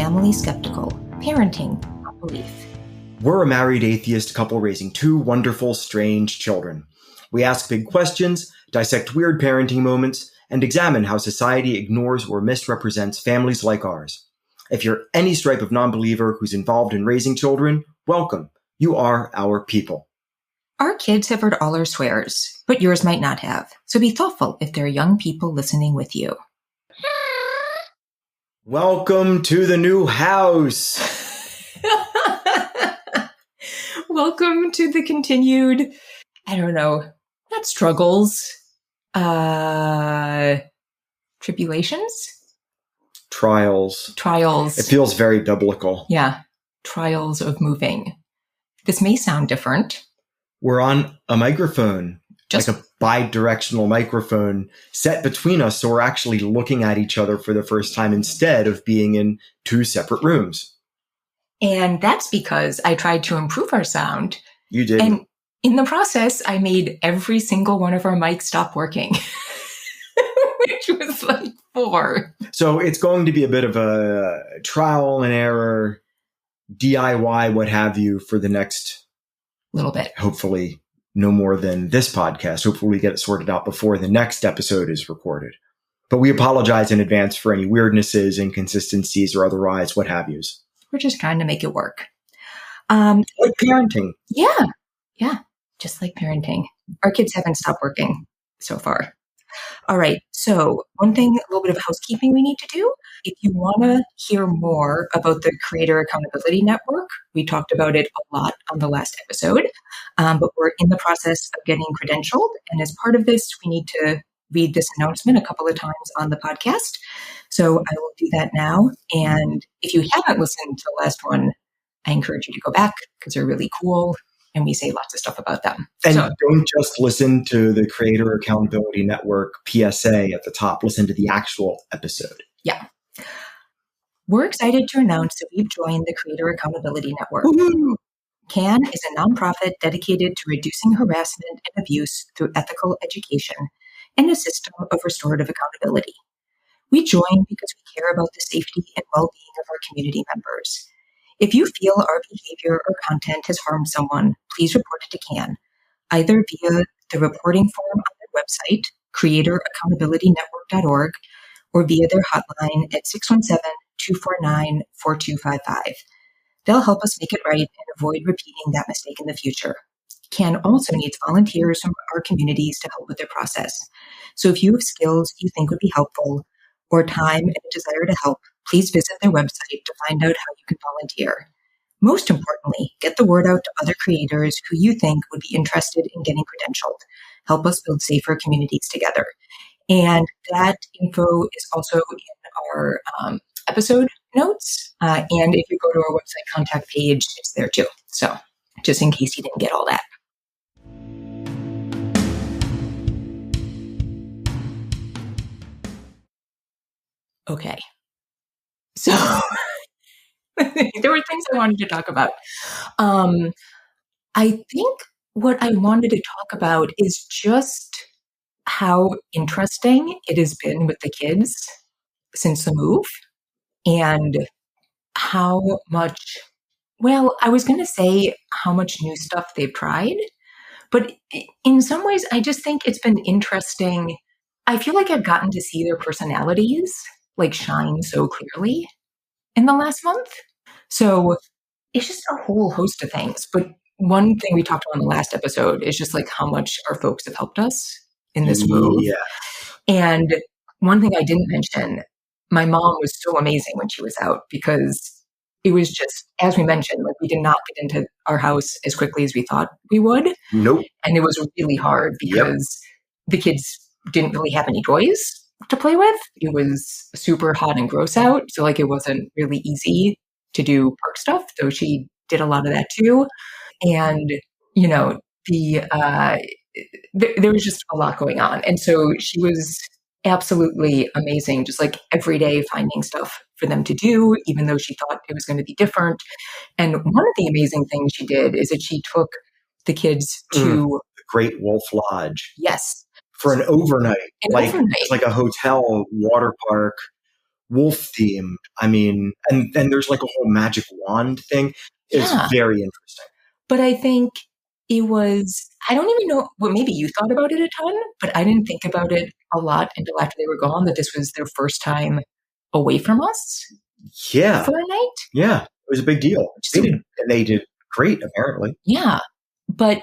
family skeptical, parenting on belief. We're a married atheist couple raising two wonderful, strange children. We ask big questions, dissect weird parenting moments, and examine how society ignores or misrepresents families like ours. If you're any stripe of non-believer who's involved in raising children, welcome. You are our people. Our kids have heard all our swears, but yours might not have. So be thoughtful if there are young people listening with you. Welcome to the new house. Welcome to the continued, not struggles, tribulations? Trials. It feels very biblical. Yeah. Trials of moving. This may sound different. We're on a microphone, like a bi-directional microphone set between us. So we're actually looking at each other for the first time instead of being in two separate rooms. And that's because I tried to improve our sound. You did. And in the process, I made every single one of our mics stop working, which was like 4. So it's going to be a bit of a trial and error, DIY, what have you, for the next little bit. Hopefully no more than this podcast. Hopefully we get it sorted out before the next episode is recorded. But we apologize in advance for any weirdnesses, inconsistencies, or otherwise, what have yous. We're just trying to make it work. Like parenting. Yeah. Just like parenting. Our kids haven't stopped working so far. All right. So one thing, a little bit of housekeeping we need to do. If you want to hear more about the Creator Accountability Network, we talked about it a lot on the last episode, but we're in the process of getting credentialed. And as part of this, we need to read this announcement a couple of times on the podcast. So I will do that now. And if you haven't listened to the last one, I encourage you to go back because they're really cool. And we say lots of stuff about them. And don't just listen to the Creator Accountability Network PSA at the top. Listen to the actual episode. Yeah. We're excited to announce that we've joined the Creator Accountability Network. Woo-hoo! CAN is a nonprofit dedicated to reducing harassment and abuse through ethical education and a system of restorative accountability. We join because we care about the safety and well-being of our community members. If you feel our behavior or content has harmed someone, please report it to CAN, either via the reporting form on their website, creatoraccountabilitynetwork.org, or via their hotline at 617-249-4255. They'll help us make it right and avoid repeating that mistake in the future. CAN also needs volunteers from our communities to help with their process. So if you have skills you think would be helpful, or time and a desire to help, please visit their website to find out how you can volunteer. Most importantly, get the word out to other creators who you think would be interested in getting credentialed. Help us build safer communities together. And that info is also in our episode notes. And if you go to our website contact page, it's there too. So just in case you didn't get all that. Okay. So there were things I wanted to talk about. I think what I wanted to talk about is just how interesting it has been with the kids since the move and how much, I was going to say how much new stuff they've tried, but in some ways, I just think it's been interesting. I feel like I've gotten to see their personalities shine so clearly in the last month. So it's just a whole host of things. But one thing we talked about in the last episode is just how much our folks have helped us in this move. Yeah. And one thing I didn't mention, my mom was so amazing when she was out because it was just, as we mentioned, we did not get into our house as quickly as we thought we would. Nope. And it was really hard because the kids didn't really have any toys to play with. It was super hot and gross out. So it wasn't really easy to do park stuff, though she did a lot of that too. And, there was just a lot going on. And so she was absolutely amazing, just every day finding stuff for them to do, even though she thought it was going to be different. And one of the amazing things she did is that she took the kids to the Great Wolf Lodge. Yes. For an overnight. Overnight. It's like a hotel water park wolf themed. I mean, and there's like a whole magic wand thing. It's very interesting. But I think it was, I don't even know, well, maybe you thought about it a ton, but I didn't think about it a lot until after they were gone, that this was their first time away from us. Yeah. For a night. Yeah. It was a big deal. They did great, apparently. Yeah. But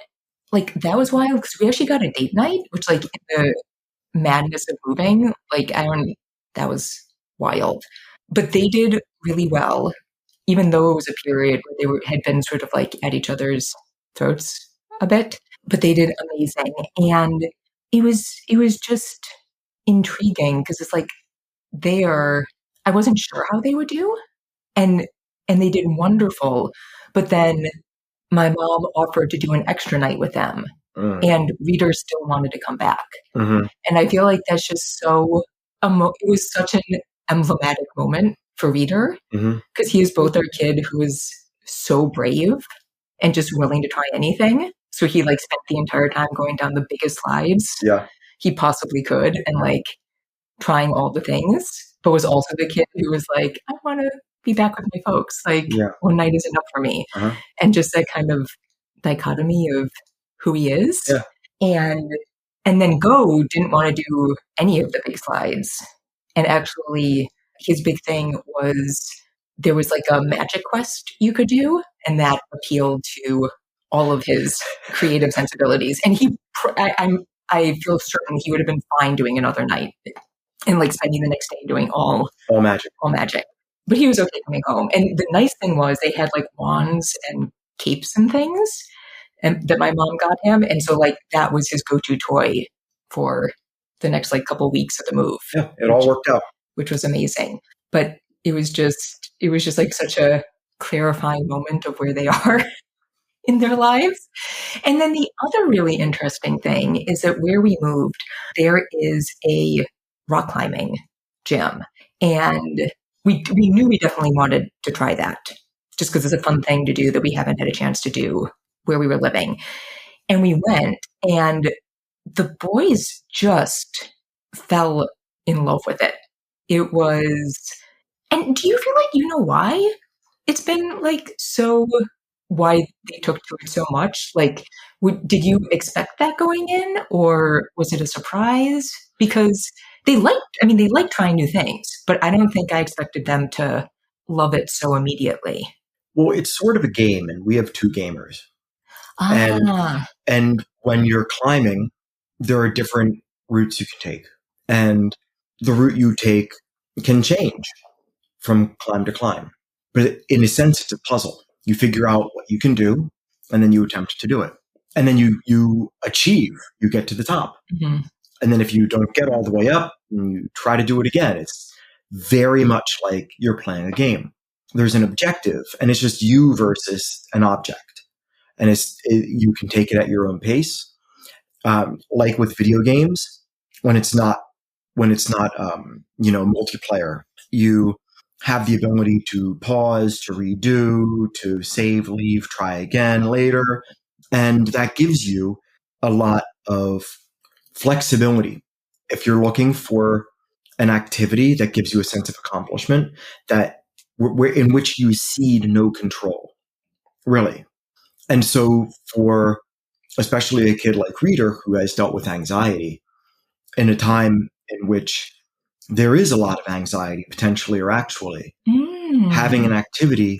like, that was wild because we actually got a date night, which like in the madness of moving, like that was wild. But they did really well, even though it was a period where they had been sort of like at each other's throats a bit, but they did amazing. And it was just intriguing because it's like I wasn't sure how they would do, and they did wonderful. But then my mom offered to do an extra night with them, and Reader still wanted to come back. And I feel like that's just so, it was such an emblematic moment for Reader, because he is both our kid who is so brave and just willing to try anything. So he like spent the entire time going down the biggest slides he possibly could and like trying all the things, but was also the kid who was like, I want to be back with my folks. Like one night is enough for me. And just that kind of dichotomy of who he is. And then Go didn't want to do any of the big slides. And actually his big thing was there was like a magic quest you could do, and that appealed to all of his creative sensibilities. And I feel certain he would have been fine doing another night and like spending the next day doing all magic. But he was okay coming home. And the nice thing was they had like wands and capes and things that my mom got him. And so like that was his go-to toy for the next like couple weeks of the move. Yeah, it all worked out. Which was amazing. But it was just like such a clarifying moment of where they are in their lives. And then the other really interesting thing is that where we moved, there is a rock climbing gym. And we knew we definitely wanted to try that just because it's a fun thing to do that we haven't had a chance to do where we were living. And we went, and the boys just fell in love with it. It was, and do you feel like you know why it's been like so, why they took to it so much? Like, did you expect that going in, or was it a surprise? Because they like trying new things, but I don't think I expected them to love it so immediately. Well, it's sort of a game, and we have 2 gamers. And when you're climbing, there are different routes you can take. And the route you take can change from climb to climb. But in a sense, it's a puzzle. You figure out what you can do, and then you attempt to do it. And then you achieve, you get to the top. And then if you don't get all the way up, you try to do it again. It's very much like you're playing a game. There's an objective, and it's just you versus an object. And you can take it at your own pace. Like with video games, when it's not multiplayer, you have the ability to pause, to redo, to save, leave, try again later. And that gives you a lot of flexibility. If you're looking for an activity that gives you a sense of accomplishment, in which you cede no control, really. And so for especially a kid like Reader, who has dealt with anxiety in a time in which there is a lot of anxiety, potentially or actually, having an activity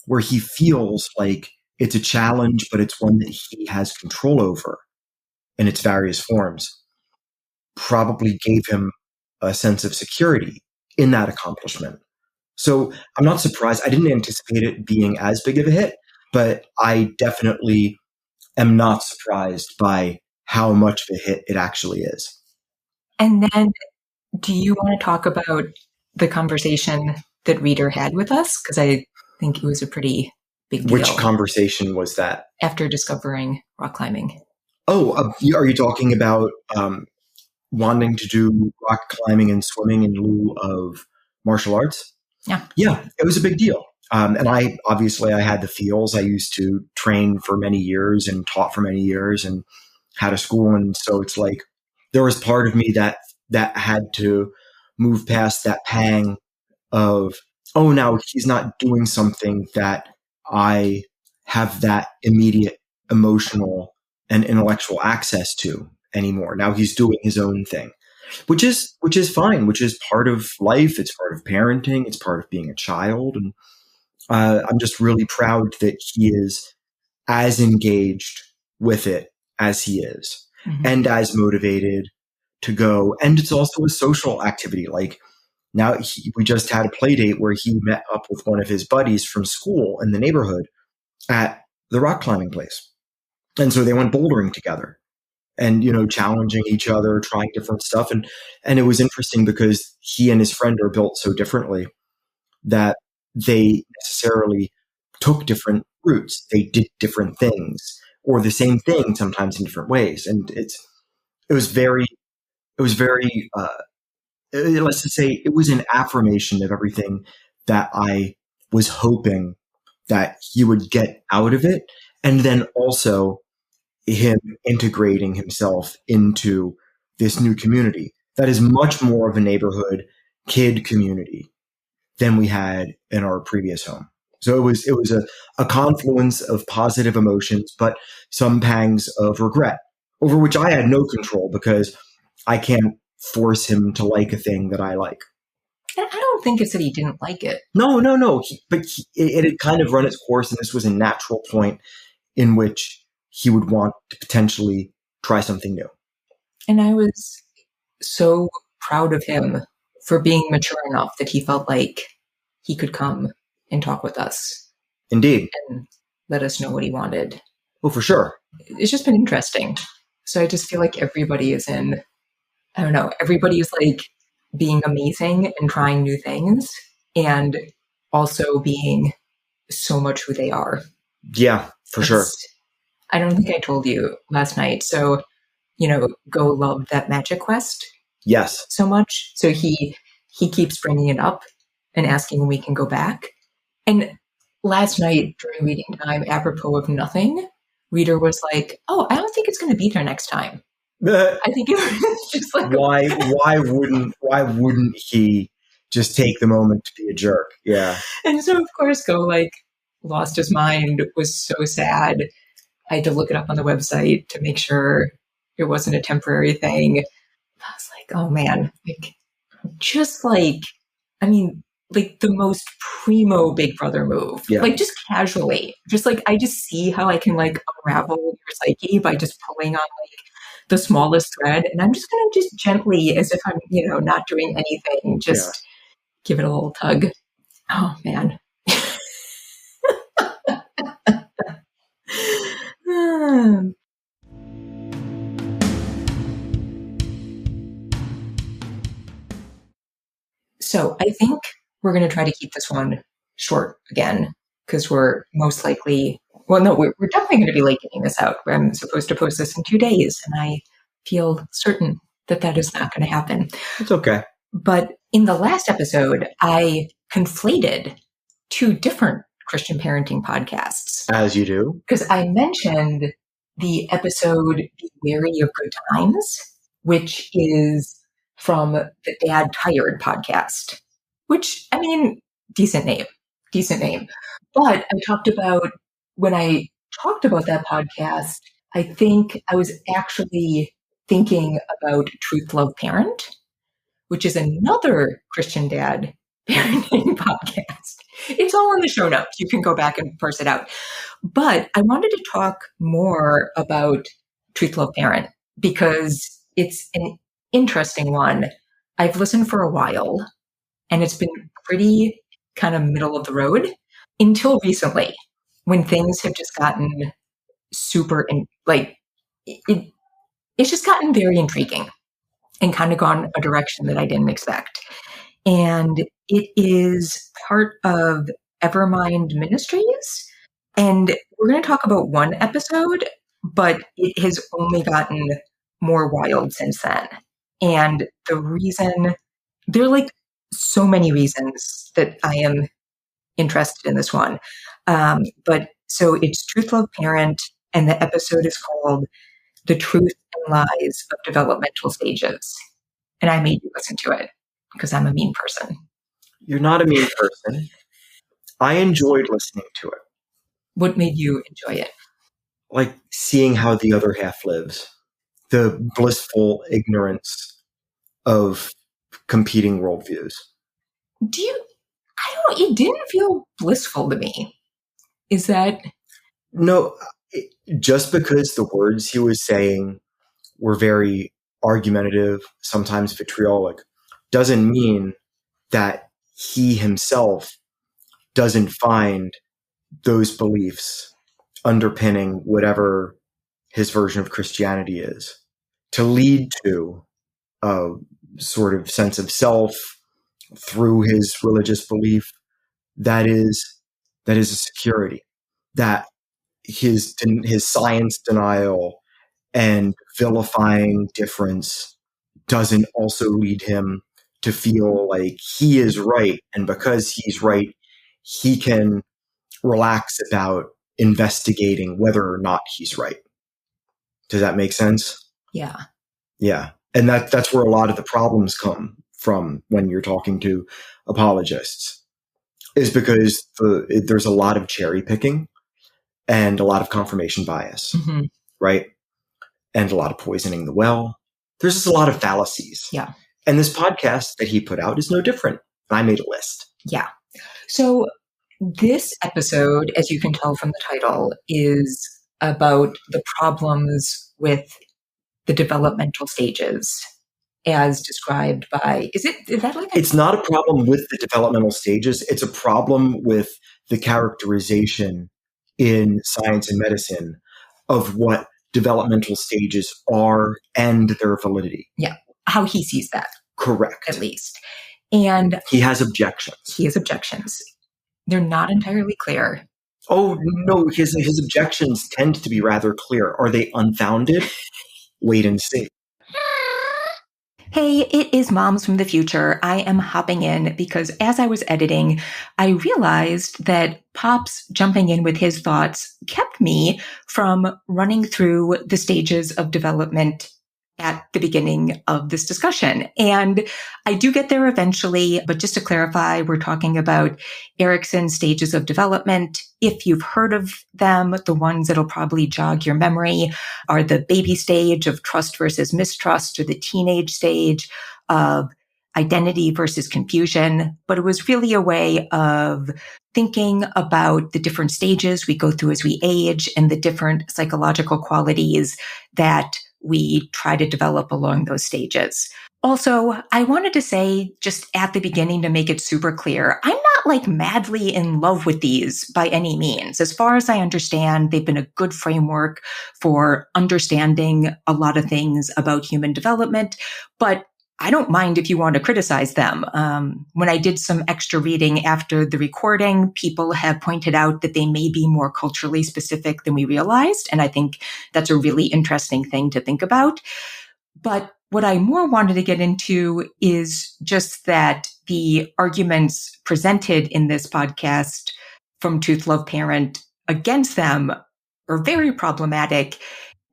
where he feels like it's a challenge, but it's one that he has control over in its various forms, probably gave him a sense of security in that accomplishment. So I'm not surprised. I didn't anticipate it being as big of a hit, but I definitely am not surprised by how much of a hit it actually is. And then do you want to talk about the conversation that Reader had with us? Because I think it was a pretty big deal. Which conversation was that? After discovering rock climbing. Oh, are you talking about wanting to do rock climbing and swimming in lieu of martial arts? Yeah. Yeah, it was a big deal. And I had the feels. I used to train for many years and taught for many years and had a school. And so it's like there was part of me that had to move past that pang of, oh, now he's not doing something that I have that immediate emotional and intellectual access to anymore. Now he's doing his own thing, which is fine, which is part of life. It's part of parenting. It's part of being a child. And I'm just really proud that he is as engaged with it as he is, and as motivated to go. And it's also a social activity. Like now we just had a play date where he met up with one of his buddies from school in the neighborhood at the rock climbing place. And so they went bouldering together and, challenging each other, trying different stuff. And it was interesting because he and his friend are built so differently that they necessarily took different routes. They did different things, or the same thing sometimes in different ways. And it was very, let's just say it was an affirmation of everything that I was hoping that he would get out of it. And then also him integrating himself into this new community that is much more of a neighborhood kid community than we had in our previous home. So it was a confluence of positive emotions, but some pangs of regret over which I had no control because I can't force him to like a thing that I like. And I don't think it's that he didn't like it. No. It had kind of run its course, and this was a natural point in which he would want to potentially try something new. And I was so proud of him for being mature enough that he felt like he could come and talk with us. Indeed. And let us know what he wanted. Oh, for sure. It's just been interesting. So I just feel like everybody is everybody is like being amazing and trying new things and also being so much who they are. Yeah, for sure. I don't think I told you last night. So, Go loved that Magic Quest. Yes. So much. So he keeps bringing it up and asking when we can go back. And last night during reading time, apropos of nothing, Reader was like, "Oh, I don't think it's going to be there next time." I think it was just like, why wouldn't he just take the moment to be a jerk? Yeah. And so of course Go lost his mind, was so sad. I had to look it up on the website to make sure it wasn't a temporary thing. I was like, oh man, the most primo Big Brother move. Yeah. Just casually. I just see how I can unravel your psyche by just pulling on the smallest thread. And I'm just going to just gently, as if I'm, not doing anything, just give it a little tug. Oh man. So I think we're going to try to keep this one short again, because we're most likely, we're definitely going to be late getting this out. I'm supposed to post this in 2 days, and I feel certain that is not going to happen. It's okay. But in the last episode, I conflated 2 different Christian parenting podcasts. As you do. Because I mentioned the episode Be Wary of Good Times, which is from the Dad Tired podcast, which, decent name. But when I talked about that podcast, I think I was actually thinking about Truth Love Parent, which is another Christian dad parenting podcast. It's all in the show notes. You can go back and parse it out. But I wanted to talk more about Truth Love Parent because it's an interesting one. I've listened for a while, and it's been pretty kind of middle of the road until recently, when things have just gotten super, it's just gotten very intriguing and kind of gone a direction that I didn't expect. And it is part of Evermind Ministries. And we're going to talk about one episode, but it has only gotten more wild since then. And the reason, there are so many reasons that I am interested in this one. But so it's Truth Love Parent, and the episode is called The Truth and Lies of Developmental Stages. And I made you listen to it because I'm a mean person. You're not a mean person. I enjoyed listening to it. What made you enjoy it? Like seeing how the other half lives, the blissful ignorance of competing worldviews. I don't know, it didn't feel blissful to me. Is that? No, just because the words he was saying were very argumentative, sometimes vitriolic, doesn't mean that he himself doesn't find those beliefs underpinning whatever his version of Christianity is to lead to a sort of sense of self through his religious belief that is a security, that his science denial and vilifying difference doesn't also lead him to feel like he is right, and because he's right, he can relax about investigating whether or not he's right. Does that make sense? Yeah. Yeah. And that's where a lot of the problems come from when you're talking to apologists, is because there's a lot of cherry picking and a lot of confirmation bias, right? And a lot of poisoning the well. There's just a lot of fallacies. Yeah. And this podcast that he put out is no different. I made a list. Yeah. So this episode, as you can tell from the title, is about the problems with the developmental stages as described by, is that like It's not a problem with the developmental stages. It's a problem with the characterization in science and medicine of what developmental stages are and their validity. Yeah. How he sees that. Correct. At least. And he has objections. They're not entirely clear. Oh, no, his objections tend to be rather clear. Are they unfounded? Wait and see. Hey, it is Moms from the Future. I am hopping in because as I was editing, I realized that Pop's jumping in with his thoughts kept me from running through the stages of development at the beginning of this discussion. And I do get there eventually, but just to clarify, we're talking about Erikson's stages of development. If you've heard of them, the ones that'll probably jog your memory are the baby stage of trust versus mistrust, or the teenage stage of identity versus confusion. But it was really a way of thinking about the different stages we go through as we age and the different psychological qualities that we try to develop along those stages. Also, I wanted to say just at the beginning to make it super clear, I'm not like madly in love with these by any means. As far as I understand, they've been a good framework for understanding a lot of things about human development, but I don't mind if you want to criticize them. When I did some extra reading after the recording, people have pointed out that they may be more culturally specific than we realized. And I think that's a really interesting thing to think about. But what I more wanted to get into is just that the arguments presented in this podcast from Tooth Love Parent against them are very problematic.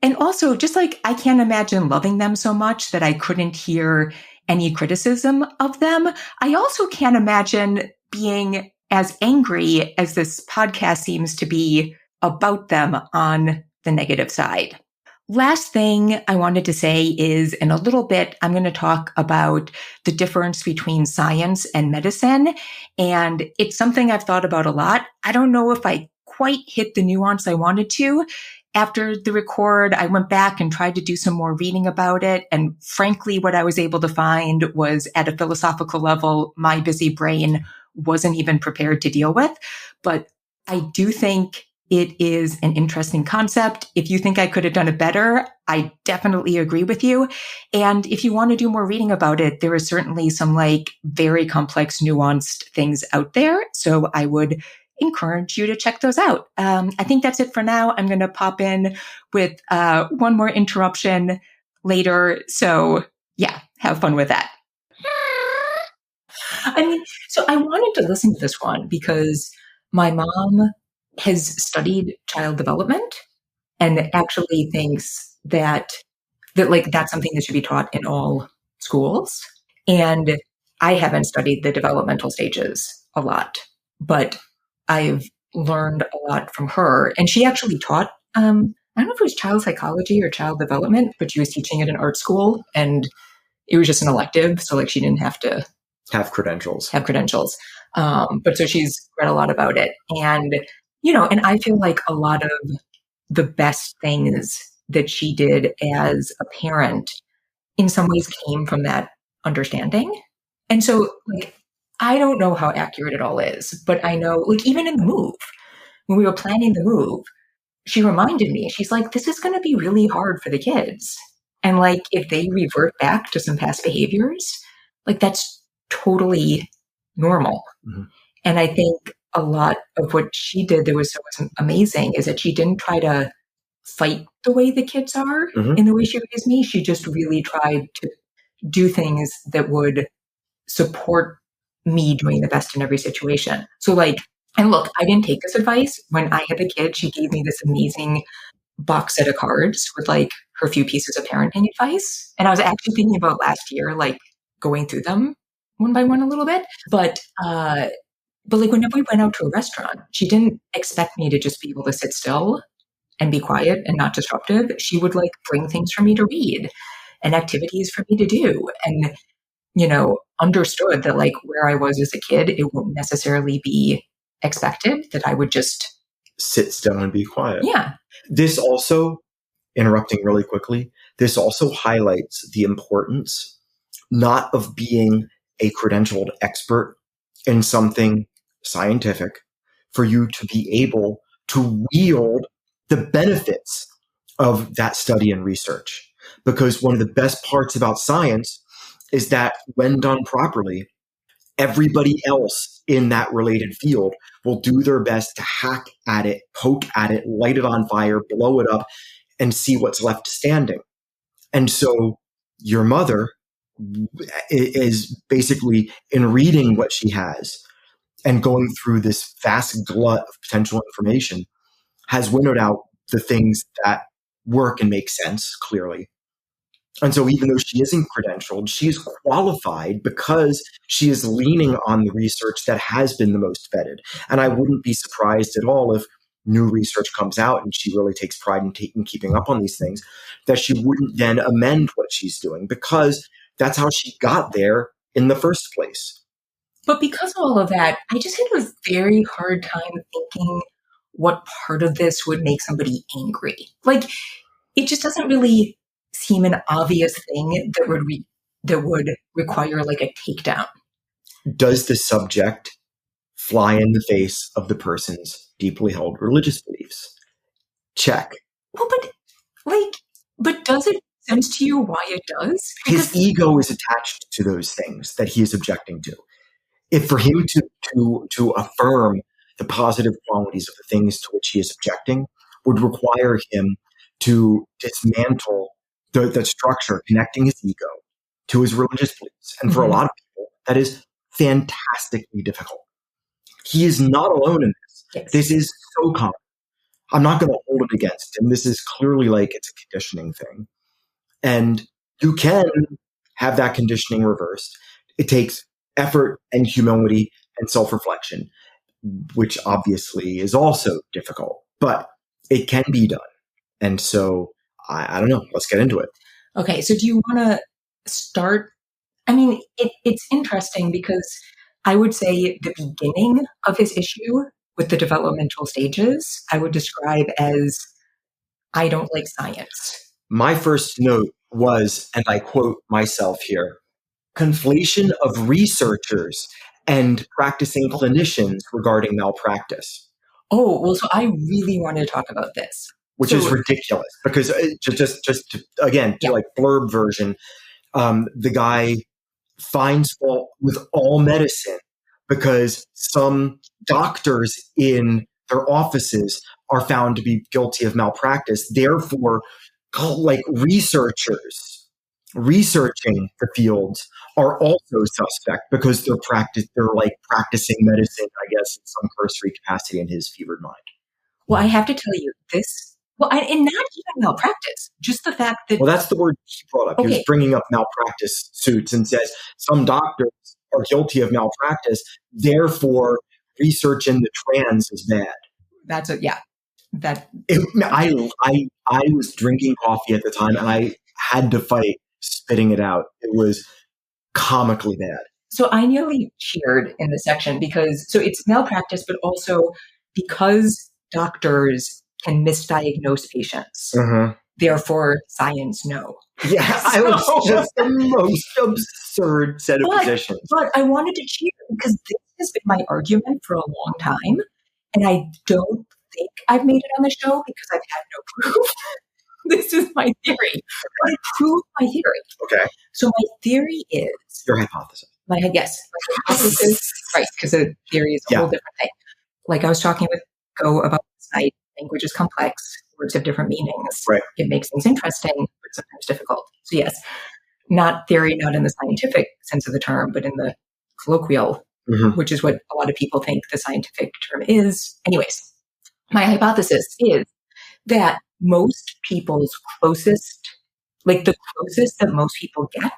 And also, just like I can't imagine loving them so much that I couldn't hear any criticism of them, I also can't imagine being as angry as this podcast seems to be about them on the negative side. Last thing I wanted to say is, in a little bit, I'm going to talk about the difference between science and medicine. And it's something I've thought about a lot. I don't know if I quite hit the nuance I wanted to. After the record, I went back and tried to do some more reading about it. And frankly, what I was able to find was, at a philosophical level, my busy brain wasn't even prepared to deal with. But I do think it is an interesting concept. If you think I could have done it better, I definitely agree with you. And if you want to do more reading about it, there is certainly some like very complex, nuanced things out there. So I would encourage you to check those out. I think that's it for now. I'm going to pop in with one more interruption later. So yeah, have fun with that. I mean, so I wanted to listen to this one because my mom has studied child development and actually thinks that like that's something that should be taught in all schools. And I haven't studied the developmental stages a lot, but I've learned a lot from her. And she actually taught, I don't know if it was child psychology or child development, but she was teaching at an art school and it was just an elective. So like she didn't have to have credentials. But so she's read a lot about it. And, and I feel like a lot of the best things that she did as a parent in some ways came from that understanding. And so like, I don't know how accurate it all is, but I know like even in the move, when we were planning the move, she reminded me, she's like, this is going to be really hard for the kids. And like, if they revert back to some past behaviors, like that's totally normal. Mm-hmm. And I think a lot of what she did that was so amazing is that she didn't try to fight the way the kids are in the way she raised me. She just really tried to do things that would support me doing the best in every situation. So like, and look, I didn't take this advice. When I had a kid, she gave me this amazing box set of cards with like her few pieces of parenting advice. And I was actually thinking about last year, like going through them one by one a little bit. But like whenever we went out to a restaurant, she didn't expect me to just be able to sit still and be quiet and not disruptive. She would like bring things for me to read and activities for me to do. And, understood that like where I was as a kid, it wouldn't necessarily be expected that I would just sit still and be quiet. Yeah. This also, interrupting really quickly, this also highlights the importance not of being a credentialed expert in something scientific for you to be able to wield the benefits of that study and research. Because one of the best parts about science is that when done properly, everybody else in that related field will do their best to hack at it, poke at it, light it on fire, blow it up, and see what's left standing. And so your mother is basically, in reading what she has and going through this vast glut of potential information, has winnowed out the things that work and make sense, clearly. And so even though she isn't credentialed, she is qualified because she is leaning on the research that has been the most vetted. And I wouldn't be surprised at all if new research comes out and she really takes pride in keeping up on these things, that she wouldn't then amend what she's doing, because that's how she got there in the first place. But because of all of that, I just had a very hard time thinking what part of this would make somebody angry. Like, it just doesn't really seem an obvious thing that would require like a takedown. Does the subject fly in the face of the person's deeply held religious beliefs? Check. Well, but does it make sense to you why it does? His ego is attached to those things that he is objecting to. If for him to affirm the positive qualities of the things to which he is objecting would require him to dismantle the structure connecting his ego to his religious beliefs. And for a lot of people, that is fantastically difficult. He is not alone in this. Yes. This is so common. I'm not going to hold it against him. This is clearly like it's a conditioning thing. And you can have that conditioning reversed. It takes effort and humility and self-reflection, which obviously is also difficult, but it can be done. And so I don't know. Let's get into it. Okay. So do you want to start? I mean, it's interesting because I would say the beginning of his issue with the developmental stages, I would describe as, I don't like science. My first note was, and I quote myself here, conflation of researchers and practicing clinicians regarding malpractice. Oh, well, so I really wanted to talk about this. Which is ridiculous because just to, again, like blurb version, the guy finds fault with all medicine because some doctors in their offices are found to be guilty of malpractice. Therefore, like researchers researching the fields are also suspect because they're like practicing medicine, I guess, in some cursory capacity in his fevered mind. Well, I have to tell you this. Well, and not even malpractice, just the fact that... Well, that's the word he brought up. Okay. He was bringing up malpractice suits and says some doctors are guilty of malpractice. Therefore, research in the trans is bad. That's a, yeah. I was drinking coffee at the time and I had to fight spitting it out. It was comically bad. So I nearly cheered in the section because, so it's malpractice, but also because doctors can misdiagnose patients. Therefore, science, no. Yeah, I was just the most absurd set of positions. But I wanted to cheer because this has been my argument for a long time. And I don't think I've made it on the show because I've had no proof. This is my theory. But it proved my theory. Okay. So my theory is... Your hypothesis. My hypothesis, right, because a theory is a whole different thing. Like I was talking with Go about this night, language is complex, words have different meanings. Right. It makes things interesting, but sometimes difficult. So yes, not theory, not in the scientific sense of the term, but in the colloquial, which is what a lot of people think the scientific term is. Anyways, my hypothesis is that most people's closest, like the closest that most people get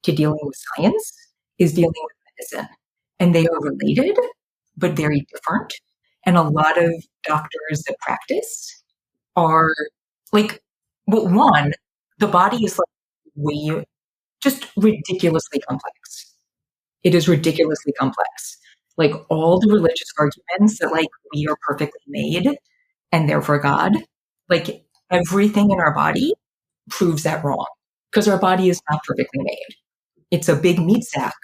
to dealing with science is dealing with medicine. And they are related, but very different. And a lot of doctors that practice are like, well, one, the body is like just ridiculously complex. It is ridiculously complex. Like all the religious arguments that like we are perfectly made and therefore God, like everything in our body proves that wrong because our body is not perfectly made. It's a big meat sack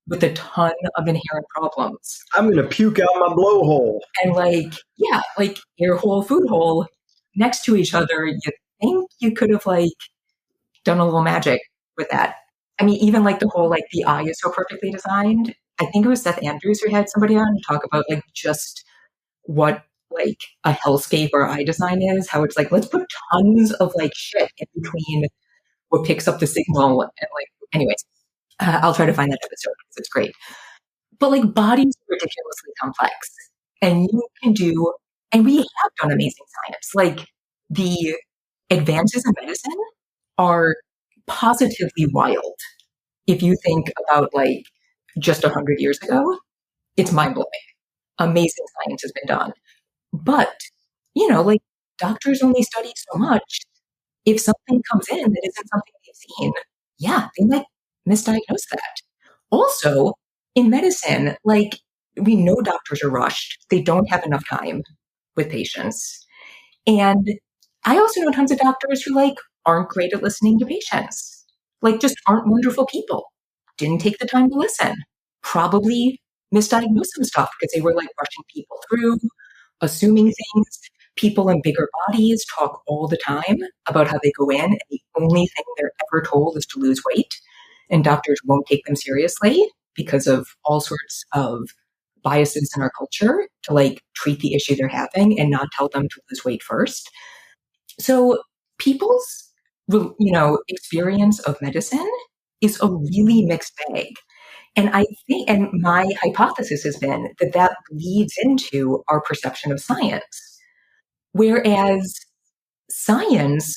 with a ton of inherent problems. I'm going to puke out my blowhole. And like, yeah, like ear hole, food hole next to each other. You think you could have like done a little magic with that. I mean, even like the whole, like the eye is so perfectly designed. I think it was Seth Andrews who had somebody on to talk about like just what like a hellscape or eye design is, how it's like, let's put tons of like shit in between what picks up the signal. And like, anyways, I'll try to find that episode because it's great. But like bodies are ridiculously complex and you can do, and we have done amazing science. Like the advances in medicine are positively wild. If you think about like just 100 years ago, it's mind blowing. Amazing science has been done. But, you know, like doctors only study so much. If something comes in that isn't something they've seen, yeah, they might misdiagnose that. Also, in medicine, like we know doctors are rushed. They don't have enough time with patients. And I also know tons of doctors who like aren't great at listening to patients, like just aren't wonderful people. Didn't take the time to listen. Probably misdiagnosed some stuff because they were like rushing people through, assuming things. People in bigger bodies talk all the time about how they go in and the only thing they're ever told is to lose weight. And doctors won't take them seriously because of all sorts of biases in our culture to like treat the issue they're having and not tell them to lose weight first. So people's, you know, experience of medicine is a really mixed bag. And I think, and my hypothesis has been that that leads into our perception of science. Whereas science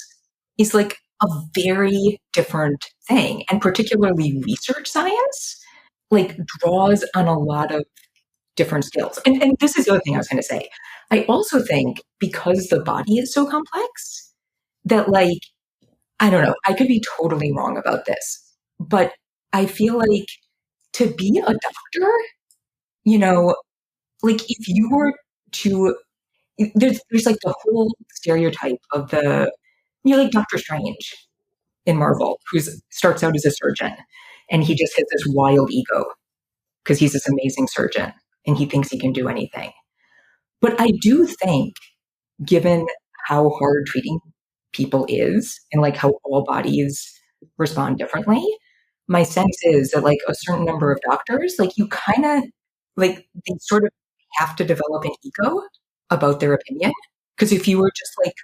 is like a very different thing, and particularly research science, like draws on a lot of different skills. And this is the other thing I was going to say. I also think because the body is so complex that like, I don't know, I could be totally wrong about this, but I feel like to be a doctor, you know, like if you were to, there's like the whole stereotype of the, you know, like Doctor Strange in Marvel, who starts out as a surgeon and he just has this wild ego because he's this amazing surgeon and he thinks he can do anything. But I do think, given how hard treating people is and like how all bodies respond differently, my sense is that like a certain number of doctors, like you kind of like they sort of have to develop an ego about their opinion. Because if you were just like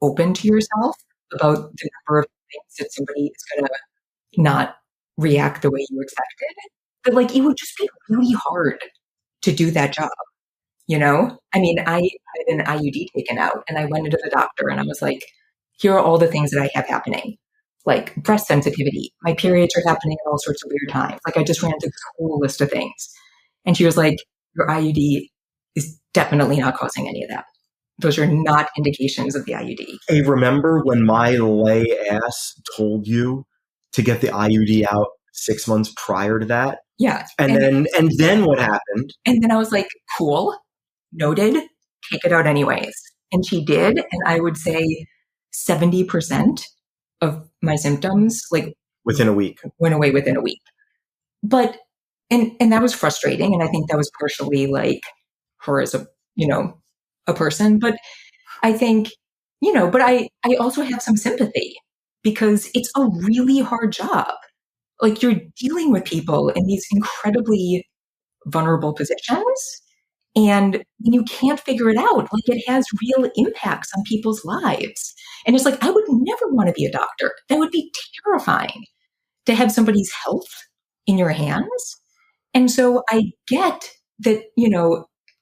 open to yourself about the number of things that somebody is going to not react the way you expected, that like it would just be really hard to do that job. You know, I mean, I had an IUD taken out and I went into the doctor and I was like, here are all the things that I have happening. like breast sensitivity. My periods are happening at all sorts of weird times. Like I just ran through this whole list of things. And she was like, your IUD is definitely not causing any of that. Those are not indications of the IUD. Hey, remember when my lay ass told you to get the IUD out 6 months prior to that? Yeah. And then what happened? And then I was like, cool, noted, take it out anyways. And she did. And I would say 70% of my symptoms like Within a week. Went away within a week. But, and that was frustrating. And I think that was partially like her as a, a person. But I think, but I also have some sympathy because it's a really hard job. Like you're dealing with people in these incredibly vulnerable positions and you can't figure it out. Like it has real impacts on people's lives. And it's like, I would never want to be a doctor. That would be terrifying to have somebody's health in your hands. And so I get that,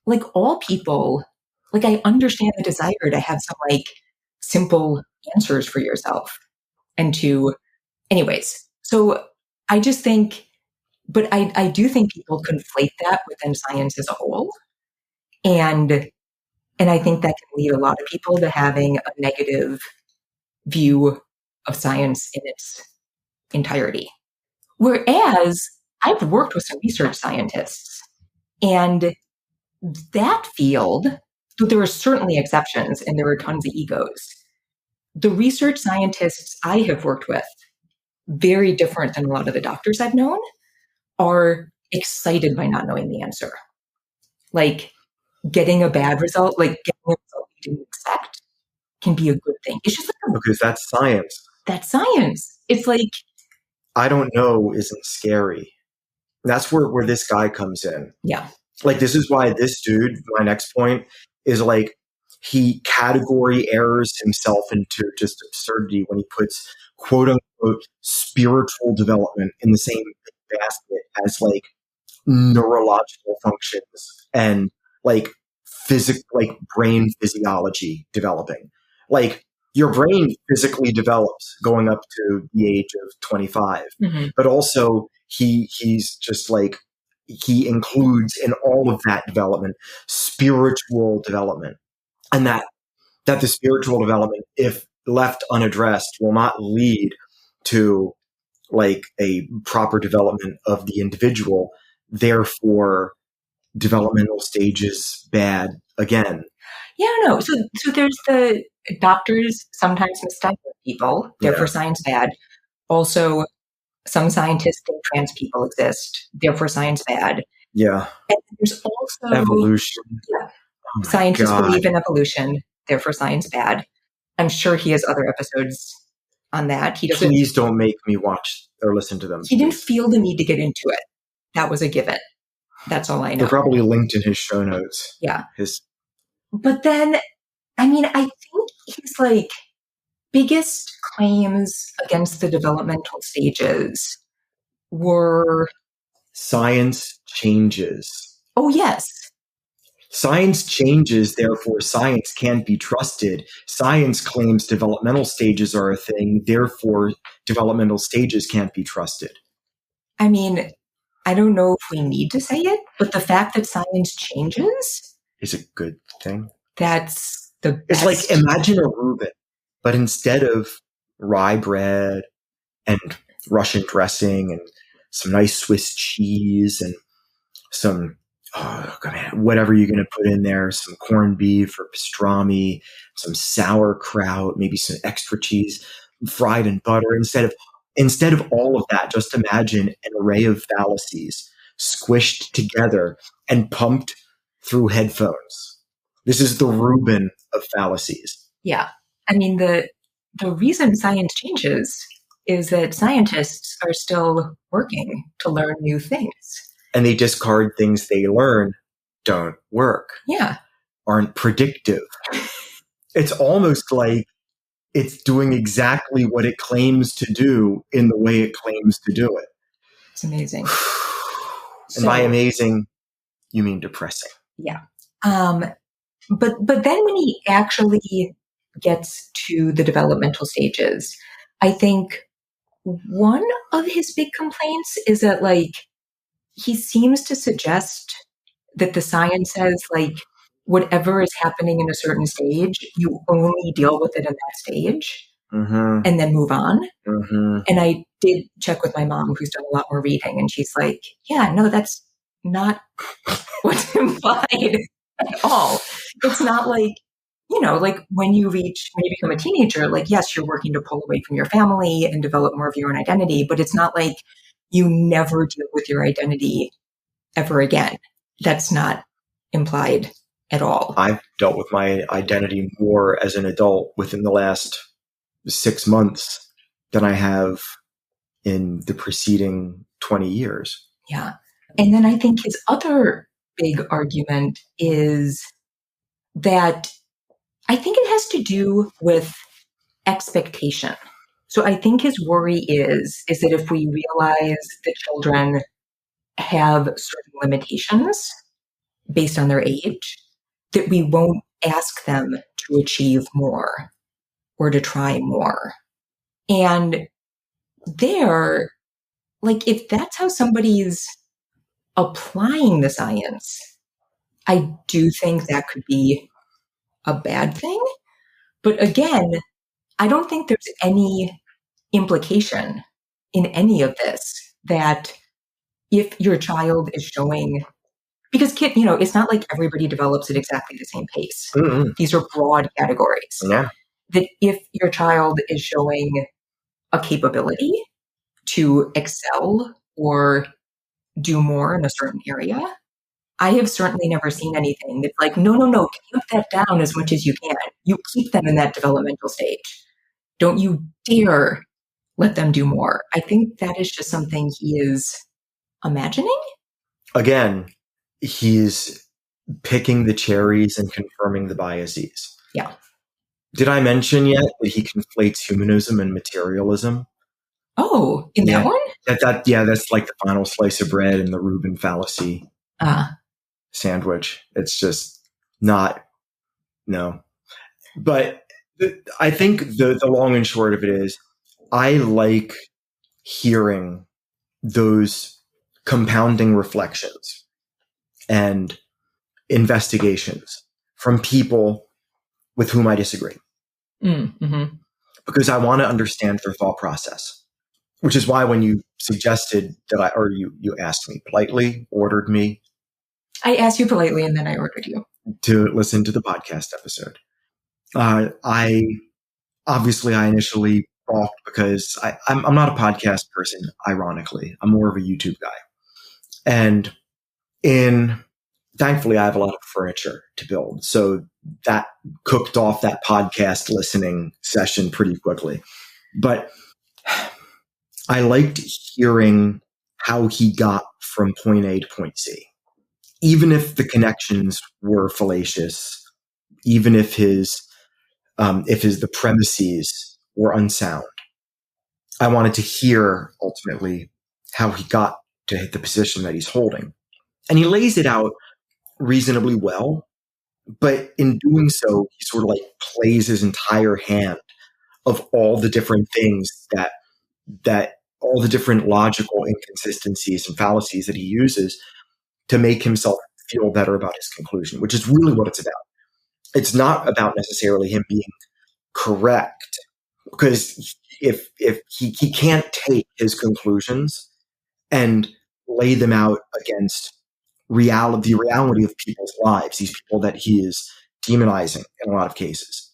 like all people, like I understand the desire to have some like simple answers for yourself and to, anyways. So I just think, but I do think people conflate that within science as a whole. And I think that can lead a lot of people to having a negative view of science in its entirety. Whereas I've worked with some research scientists and that field, though there are certainly exceptions and there are tons of egos, the research scientists I have worked with, very different than a lot of the doctors I've known, are excited by not knowing the answer. Like getting a bad result, like getting a result you didn't expect can be a good thing. It's just like because that's science. That's science. It's like I don't know isn't scary. That's where this guy comes in. Yeah. Like this is why this dude, my next point, is like he category errors himself into just absurdity when he puts quote unquote spiritual development in the same basket as like neurological functions and like brain physiology developing. Like your brain physically develops going up to the age of 25, but also he's just like he includes in all of that development spiritual development, and that the spiritual development, if left unaddressed, will not lead to like a proper development of the individual. Therefore, developmental stages bad again. Yeah, no. So there's the doctors sometimes misdiagnose people, therefore science bad. Also, some scientists think trans people exist, therefore science bad. Yeah. And there's also evolution. Yeah. Oh scientists believe in evolution, therefore science bad. I'm sure he has other episodes on that. He doesn't. Please don't make me watch or listen to them. He didn't feel the need to get into it. That was a given. That's all I know. They're probably linked in his show notes. Yeah. His. But then, I mean, I think his like biggest claims against the developmental stages were science changes. Oh, yes. Science changes, therefore science can't be trusted. Science claims developmental stages are a thing, therefore developmental stages can't be trusted. I mean, I don't know if we need to say it, but the fact that science changes is a good thing. That's the best. It's like, imagine a Reuben, but instead of rye bread and Russian dressing and some nice Swiss cheese and some, whatever you're going to put in there, some corned beef or pastrami, some sauerkraut, maybe some extra cheese, fried in butter. Instead of all of that, just imagine an array of fallacies squished together and pumped through headphones. This is the Reuben of fallacies. Yeah. I mean, the reason science changes is that scientists are still working to learn new things. And they discard things they learn don't work. Yeah. Aren't predictive. It's almost like it's doing exactly what it claims to do in the way it claims to do it. It's amazing. And by amazing, you mean depressing. Yeah. But then when he actually gets to the developmental stages, I think one of his big complaints is that, like, he seems to suggest that the science says, like, whatever is happening in a certain stage, you only deal with it in that stage Mm-hmm. and then move on. Mm-hmm. And I did check with my mom, who's done a lot more reading, and she's like, yeah, no, that's not what's implied at all. It's not like, like when you become a teenager, like, yes, you're working to pull away from your family and develop more of your own identity, but it's not like you never deal with your identity ever again. That's not implied at all. I've dealt with my identity more as an adult within the last 6 months than I have in the preceding 20 years. Yeah. And then I think his other big argument is that I think it has to do with expectation. So I think his worry is that if we realize that children have certain limitations based on their age, that we won't ask them to achieve more or to try more. And there, like, if that's how somebody's applying the science, I do think that could be a bad thing. But again, I don't think there's any implication in any of this that if your child is showing, because it's not like everybody develops at exactly the same pace. Mm-hmm. These are broad categories. Yeah. That if your child is showing a capability to excel or do more in a certain area, I have certainly never seen anything that's like, no, tamp that down as much as you can. You keep them in that developmental stage. Don't you dare let them do more. I think that is just something he is imagining. Again, he's picking the cherries and confirming the biases. Yeah. Did I mention yet that he conflates humanism and materialism? Oh, in that one? That's like the final slice of bread in the Reuben fallacy sandwich. It's just not, no. But I think the long and short of it is, I like hearing those compounding reflections and investigations from people with whom I disagree. Mm-hmm. Because I want to understand their thought process, which is why when you suggested that you asked me politely, ordered me. I asked you politely and then I ordered you to listen to the podcast episode. I initially balked because I'm not a podcast person, ironically. I'm more of a YouTube guy. And thankfully, I have a lot of furniture to build. So that cooked off that podcast listening session pretty quickly. But I liked hearing how he got from point A to point C. Even if the connections were fallacious, even if the premises were unsound, I wanted to hear ultimately how he got to the position that he's holding. And he lays it out reasonably well, but in doing so, he sort of like plays his entire hand of all the different things that all the different logical inconsistencies and fallacies that he uses to make himself feel better about his conclusion, which is really what it's about. It's not about necessarily him being correct, because if he can't take his conclusions and lay them out against the reality of people's lives, these people that he is demonizing in a lot of cases,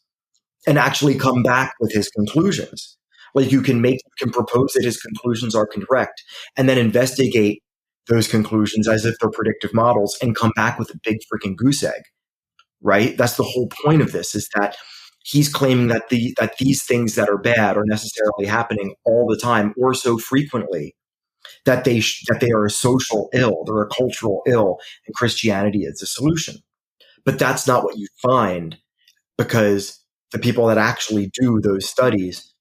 and actually come back with his conclusions. Like you can propose that his conclusions are correct and then investigate those conclusions as if they're predictive models and come back with a big freaking goose egg, right? That's the whole point of this, is that he's claiming that these things that are bad are necessarily happening all the time or so frequently that they are a social ill, they're a cultural ill, and Christianity is the solution. But that's not what you find, because the people that actually do those studies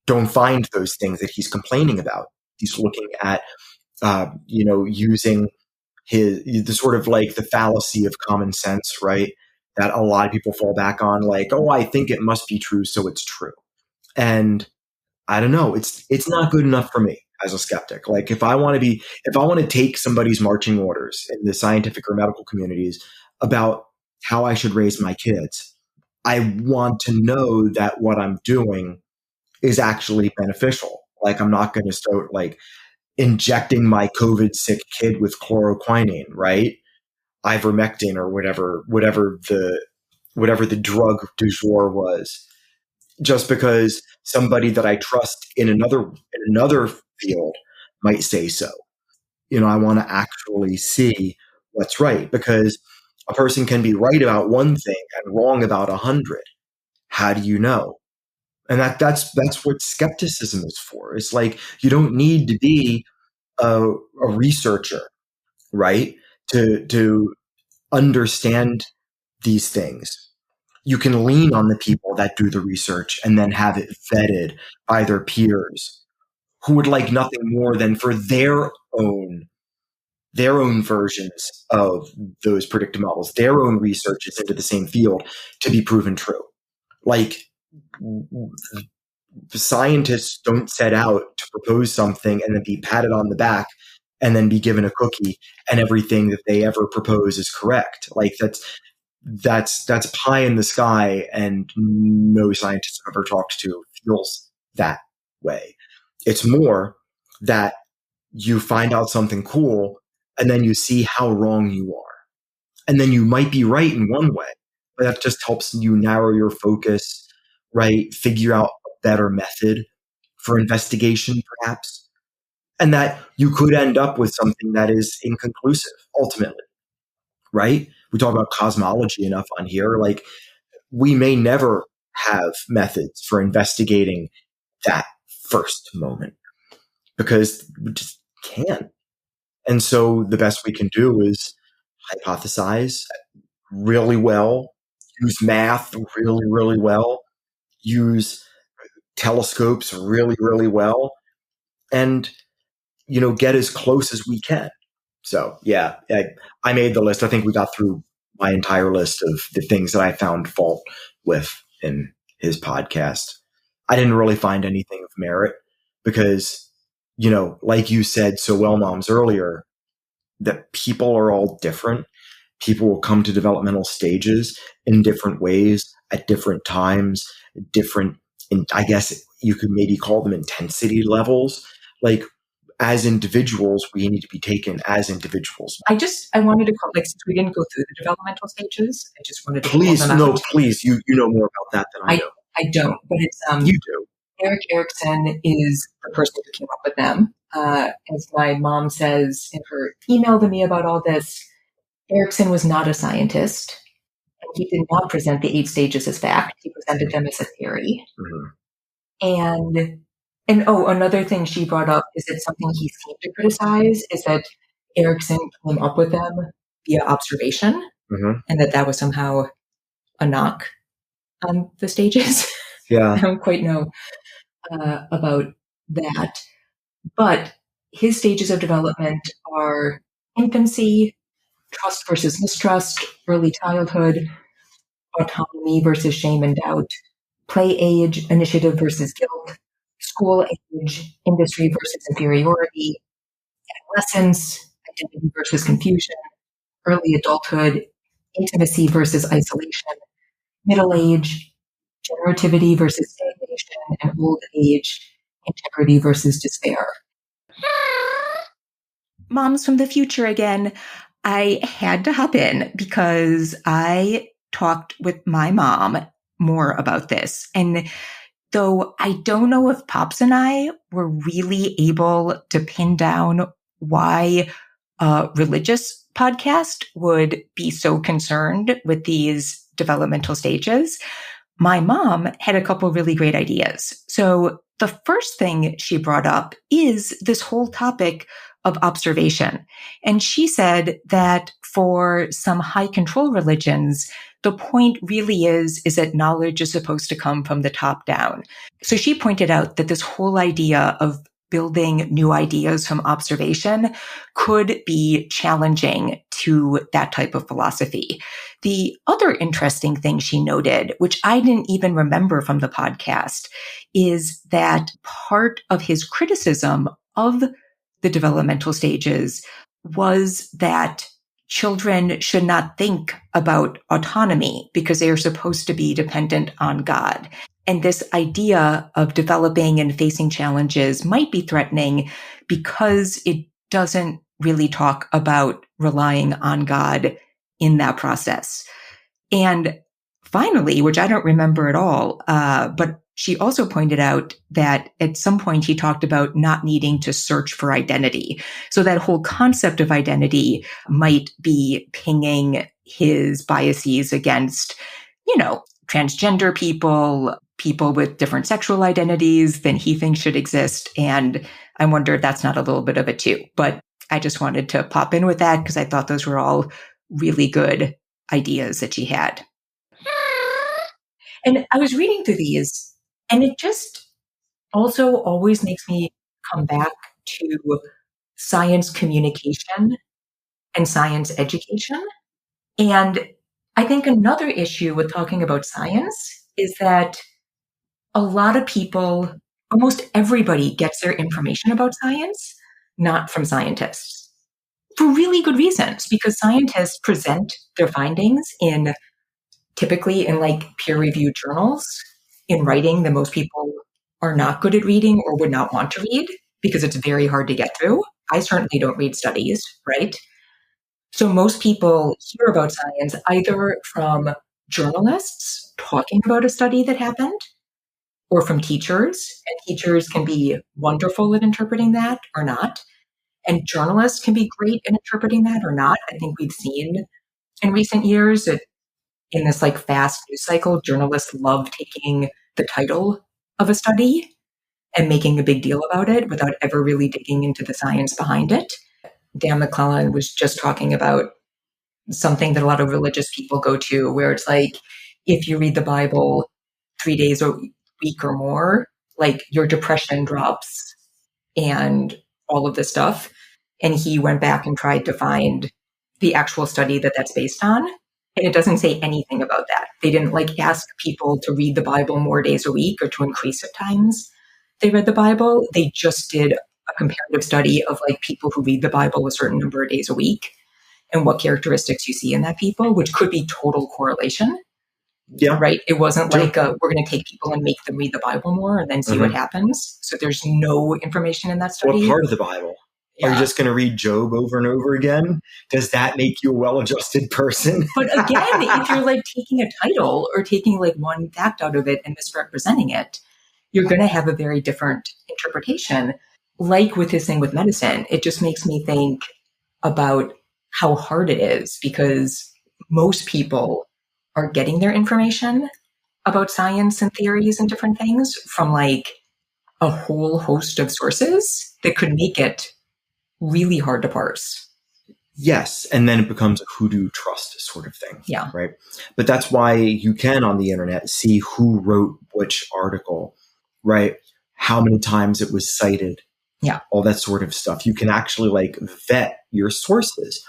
don't find those things that he's complaining about. He's looking at using the sort of like the fallacy of common sense, right? That a lot of people fall back on, like, oh, I think it must be true, so it's true. And I don't know. It's not good enough for me as a skeptic. Like if I want to take somebody's marching orders in the scientific or medical communities about how I should raise my kids, I want to know that what I'm doing is actually beneficial. Like I'm not going to start like injecting my COVID sick kid with chloroquine, right? Ivermectin or whatever the drug du jour was, just because somebody that I trust in another field might say so. I want to actually see what's right, because a person can be right about one thing and wrong about 100. How do you know? And that's what skepticism is for. It's like you don't need to be a researcher, right? To understand these things. You can lean on the people that do the research and then have it vetted by their peers who would like nothing more than for their own versions of those predictive models, their own researches into the same field to be proven true. Like scientists don't set out to propose something and then be patted on the back and then be given a cookie and everything that they ever propose is correct. Like that's pie in the sky, and no scientist I've ever talked to feels that way. It's more that you find out something cool and then you see how wrong you are. And then you might be right in one way, but that just helps you narrow your focus, right? Figure out a better method for investigation, perhaps. And that you could end up with something that is inconclusive ultimately, right? We talk about cosmology enough on here. Like, we may never have methods for investigating that first moment because we just can't. And so the best we can do is hypothesize really well, use math really, really well, use telescopes really, really well, and, get as close as we can. So, yeah, I made the list. I think we got through my entire list of the things that I found fault with in his podcast. I didn't really find anything of merit because, like you said so well, Moms, earlier, that people are all different. People will come to developmental stages in different ways at different times, different, I guess you could maybe call them intensity levels. Like, as individuals, we need to be taken as individuals. I wanted to call, like, since we didn't go through the developmental stages, I just wanted to call Please, them no, out. please, you know more about that than I do. I don't, but it's You do. Eric Erickson is the person who came up with them. As my mom says in her email to me about all this, Erickson was not a scientist, and he did not present the 8 stages as fact. He presented them as a theory. Mm-hmm. And another thing she brought up is that something he seemed to criticize is that Erickson came up with them via observation, Mm-hmm. and that was somehow a knock on the stages. Yeah. I don't quite know about that. But his stages of development are infancy, trust versus mistrust, early childhood, autonomy versus shame and doubt, play age, initiative versus guilt, school age, industry versus inferiority, adolescence, identity versus confusion, early adulthood, intimacy versus isolation, middle age, generativity versus stagnation, and old age, integrity versus despair. Moms from the future again. I had to hop in because I talked with my mom more about this. And though I don't know if Pops and I were really able to pin down why a religious podcast would be so concerned with these developmental stages, my mom had a couple really great ideas. So the first thing she brought up is this whole topic of observation. And she said that for some high control religions, the point really is that knowledge is supposed to come from the top down. So she pointed out that this whole idea of building new ideas from observation could be challenging to that type of philosophy. The other interesting thing she noted, which I didn't even remember from the podcast, is that part of his criticism of the developmental stages was that children should not think about autonomy because they are supposed to be dependent on God. And this idea of developing and facing challenges might be threatening because it doesn't really talk about relying on God in that process. And finally, which I don't remember at all, but she also pointed out that at some point he talked about not needing to search for identity. So that whole concept of identity might be pinging his biases against, transgender people, people with different sexual identities than he thinks should exist. And I wonder if that's not a little bit of it too. But I just wanted to pop in with that because I thought those were all really good ideas that she had. And I was reading through these, and it just also always makes me come back to science communication and science education. And I think another issue with talking about science is that a lot of people, almost everybody gets their information about science not from scientists for really good reasons, because scientists present their findings typically in like peer-reviewed journals in writing that most people are not good at reading or would not want to read because it's very hard to get through. I certainly don't read studies, right? So most people hear about science either from journalists talking about a study that happened or from teachers. And teachers can be wonderful at interpreting that or not. And journalists can be great at interpreting that or not. I think we've seen in recent years that in this like fast news cycle, journalists love taking the title of a study and making a big deal about it without ever really digging into the science behind it. Dan McClellan was just talking about something that a lot of religious people go to, where it's like, if you read the Bible 3 days a week or more, like your depression drops and all of this stuff. And he went back and tried to find the actual study that that's based on. And it doesn't say anything about that. They didn't like ask people to read the Bible more days a week or to increase at times they read the Bible. They just did a comparative study of like people who read the Bible a certain number of days a week and what characteristics you see in that people, which could be total correlation. Yeah. Right. It wasn't like we're going to take people and make them read the Bible more and then see what happens. So there's no information in that study. What part of the Bible? Yeah. Are you just going to read Job over and over again? Does that make you a well-adjusted person? But again, if you're like taking a title or taking like one fact out of it and misrepresenting it, you're going to have a very different interpretation. Like with this thing with medicine, it just makes me think about how hard it is because most people are getting their information about science and theories and different things from like a whole host of sources that could make it really hard to parse. Yes. And then it becomes a who do you trust sort of thing. Yeah. Right. But that's why you can on the internet see who wrote which article, right? How many times it was cited. Yeah. All that sort of stuff. You can actually like vet your sources.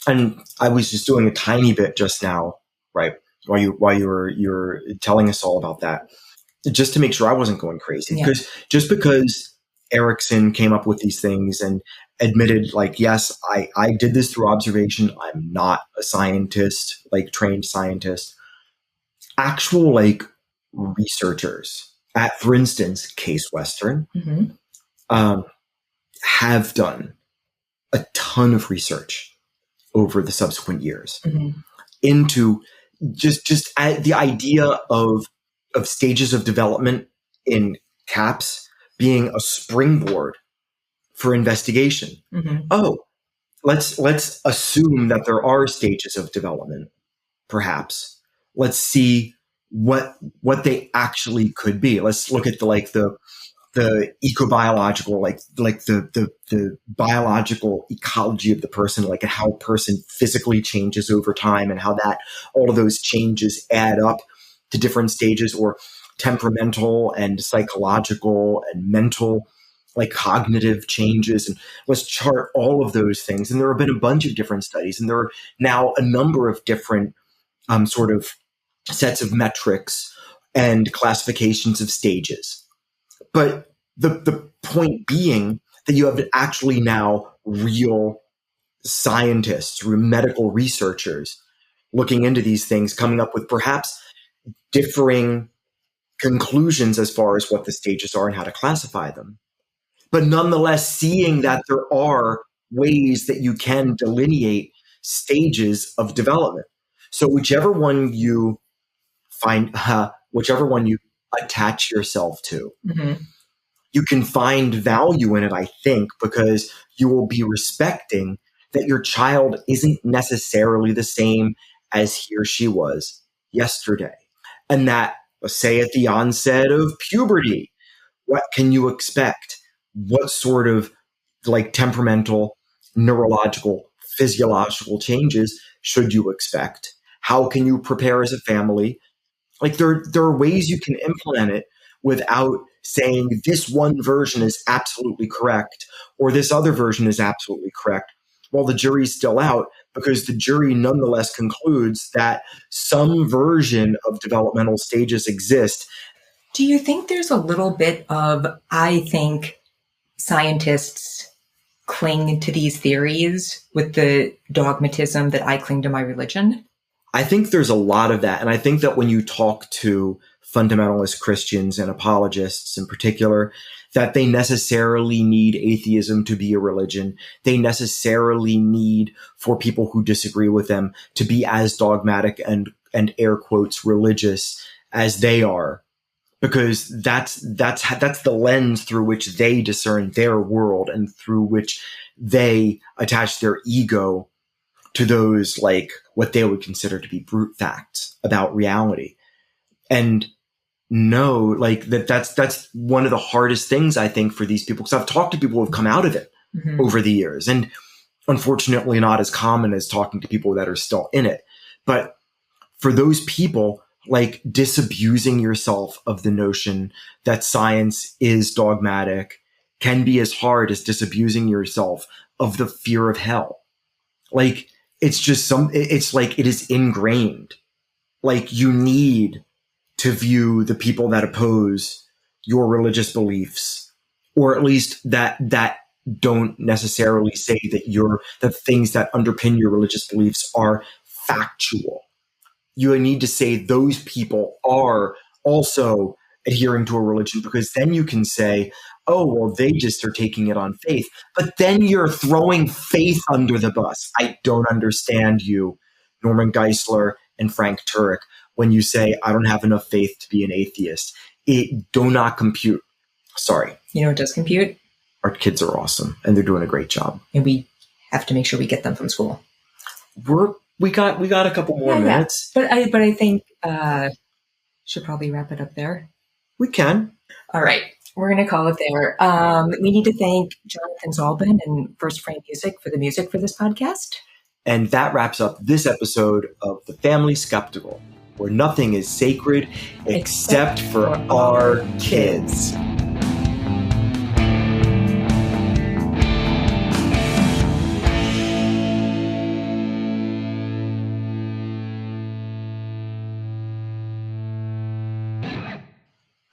And I was just doing a tiny bit just now, right? While you were telling us all about that, just to make sure I wasn't going crazy. Because just because Erickson came up with these things and admitted like, yes, I did this through observation. I'm not a scientist, like trained scientist. Actual like researchers at, for instance, Case Western, have done a ton of research over the subsequent years into just the idea of stages of development in CAPS being a springboard for investigation. Oh, let's assume that there are stages of development. Perhaps let's see what they actually could be. Let's look at the ecobiological, like the biological ecology of the person, like how a person physically changes over time and how that all of those changes add up to different stages, or temperamental and psychological and mental like cognitive changes, and let's chart all of those things. And there have been a bunch of different studies, and there are now a number of different sort of sets of metrics and classifications of stages. But the point being that you have actually now real scientists, medical researchers looking into these things, coming up with perhaps differing conclusions as far as what the stages are and how to classify them. But nonetheless, seeing that there are ways that you can delineate stages of development. So whichever one you find, whichever one you attach yourself to, you can find value in it, I think, because you will be respecting that your child isn't necessarily the same as he or she was yesterday. And that, let's say at the onset of puberty, what can you expect? What sort of like temperamental, neurological, physiological changes should you expect? How can you prepare as a family? Like there are ways you can implement it without saying this one version is absolutely correct or this other version is absolutely correct. Well, the jury's still out because the jury nonetheless concludes that some version of developmental stages exist. Do you think there's a little bit of, I think scientists cling to these theories with the dogmatism that I cling to my religion? I think there's a lot of that. And I think that when you talk to fundamentalist Christians and apologists in particular, that they necessarily need atheism to be a religion. They necessarily need for people who disagree with them to be as dogmatic and air quotes religious as they are, because that's the lens through which they discern their world and through which they attach their ego to those like what they would consider to be brute facts about reality. And no, like that's one of the hardest things I think for these people, because I've talked to people who have come out of it over the years, and unfortunately not as common as talking to people that are still in it. But for those people, like disabusing yourself of the notion that science is dogmatic can be as hard as disabusing yourself of the fear of hell. Like it's like it is ingrained. Like you need to view the people that oppose your religious beliefs, or at least that don't necessarily say that the things that underpin your religious beliefs are factual. You need to say those people are also adhering to a religion, because then you can say, oh, well, they just are taking it on faith. But then you're throwing faith under the bus. I don't understand you, Norman Geisler and Frank Turek, when you say, I don't have enough faith to be an atheist. It do not compute. Sorry. You know what does compute? Our kids are awesome, and they're doing a great job. And we have to make sure we get them from school. We got a couple more minutes. But I think should probably wrap it up there. We can. All right. We're going to call it there. We need to thank Jonathan Zalbin and First Frame Music for the music for this podcast. And that wraps up this episode of The Family Skeptical, where nothing is sacred except for our kids.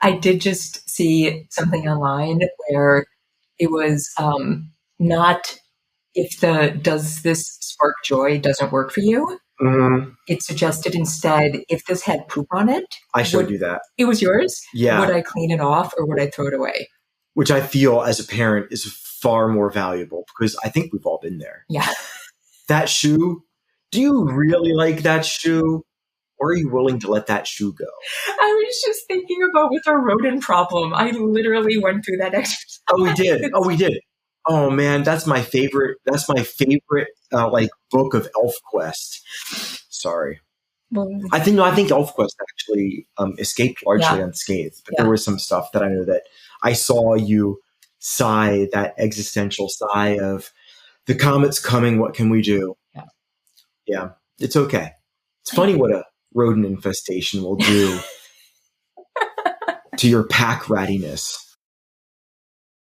I did just see something online where it was not if the does this spark joy doesn't work for you. It suggested instead, if this had poop on it. I showed you that. It was yours? Yeah. Would I clean it off or would I throw it away? Which I feel as a parent is far more valuable, because I think we've all been there. Yeah. That shoe, do you really like that shoe? Or are you willing to let that shoe go? I was just thinking about with our rodent problem. I literally went through that exercise. Oh, we did. Oh man, that's my favorite. That's my favorite, like book of ElfQuest. Sorry. Well, I think ElfQuest actually escaped largely unscathed, but there was some stuff that I know that I saw you sigh, that existential sigh of the comet's coming. What can we do? Yeah, it's okay. It's funny what a rodent infestation will do to your pack rattiness.